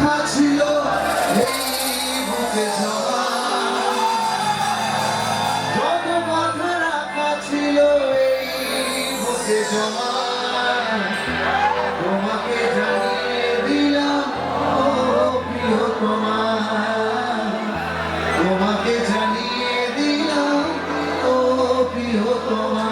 রাখা ছিল এই বুকে জমা, যত কথা রাখা ছিল এই বুকে জমা, তোমাকে জানিয়ে দিলাম ও প্রিয়তমা, তোমাকে জানিয়ে দিলাম ও প্রিয়তমা।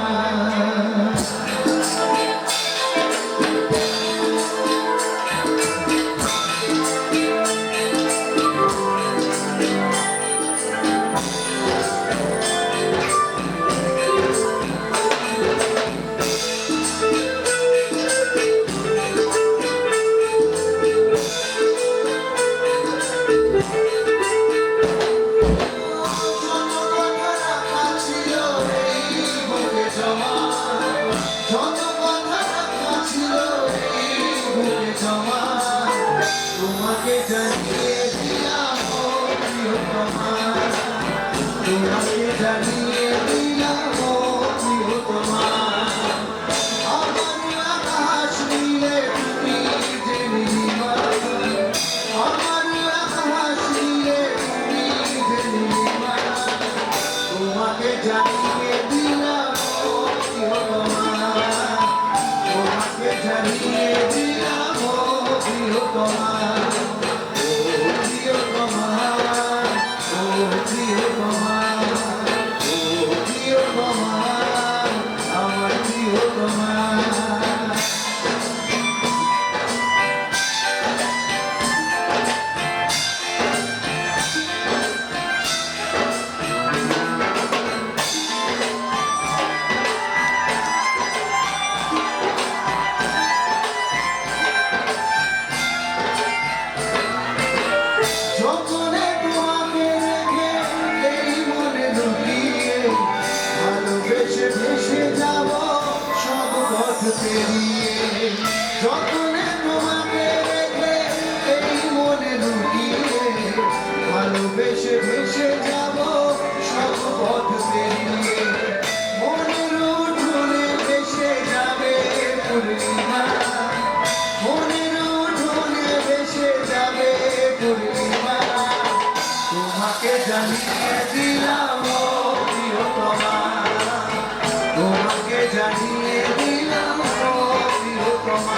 তোমাকে জানিয়ে দিলাম ও প্রিয়তমা, তোমাকে জানিয়ে দিলাম ও প্রিয়তমা। আমার আকাশ নীলে তুমি যে নীলিমা, আমার আকাশ নীলে তুমি যে নীলিমা, তোমাকে জানিয়ে দিলাম ও প্রিয়তমা, তোমাকে জানিয়ে দিলাম ও প্রিয়তমা। ভেসে যাব সব পথ পেরিয়ে, যতনে তোমাকে রেখে এই মনে লুকিয়ে, ভালোবেসে ভেসে যাব সব পথ পেরিয়ে, মনের উঠোনে ভেসে যাবে পূর্ণিমা, মনের উঠোনে ভেসে যাবে পূর্ণিমা, তোমাকে জানিয়ে দিলাম ও প্রিয়তমা, তোমাকে জানিয়ে দিলাম ও প্রিয়তমা।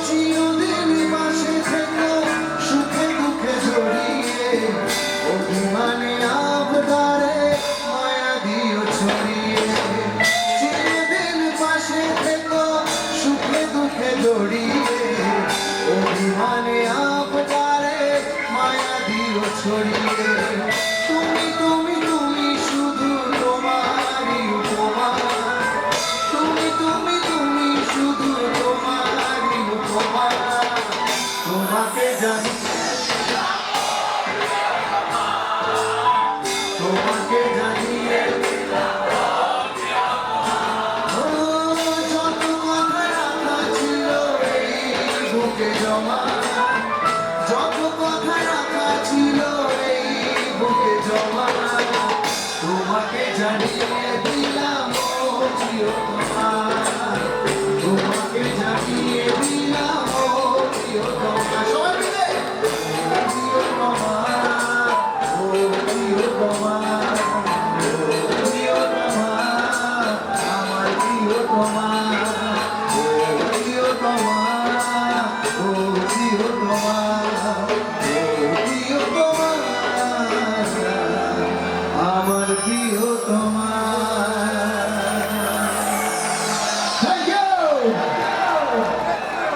চিরদিন পাশে থেকো সুখে দুঃখে জড়িয়ে, অভিমানে আবদারে মায়া দিও ছড়িয়ে, চিরদিন পাশে থেকো সুখে দুঃখে জড়িয়ে, অভিমানে আবদারে মায়া দিও ছড়িয়ে, তুমি তুমি তুমি শুধু তোমারই উপমা, তুমি তুমি তুমি শুধু তোমারই উপমা, তোমাকে জানি তোমাকে জানিয়ে যত কথা রাখা ছিল এই বুকে জমা, যত কথা রাখা ছিল এই বুকে জমা, তোমাকে জানিয়ে দিলাম ও প্রিয়তমা, তোমাকে জানিয়ে দিলাম ও প্রিয়তমা। সবাই মিলে প্রিয়তমা, ও প্রিয়তমা, ও প্রিয়তমা, আমার প্রিয়তমা, ও প্রিয়তমা, ও প্রিয়তমা, ও প্রিয়তমা, আমার প্রিয়তমা।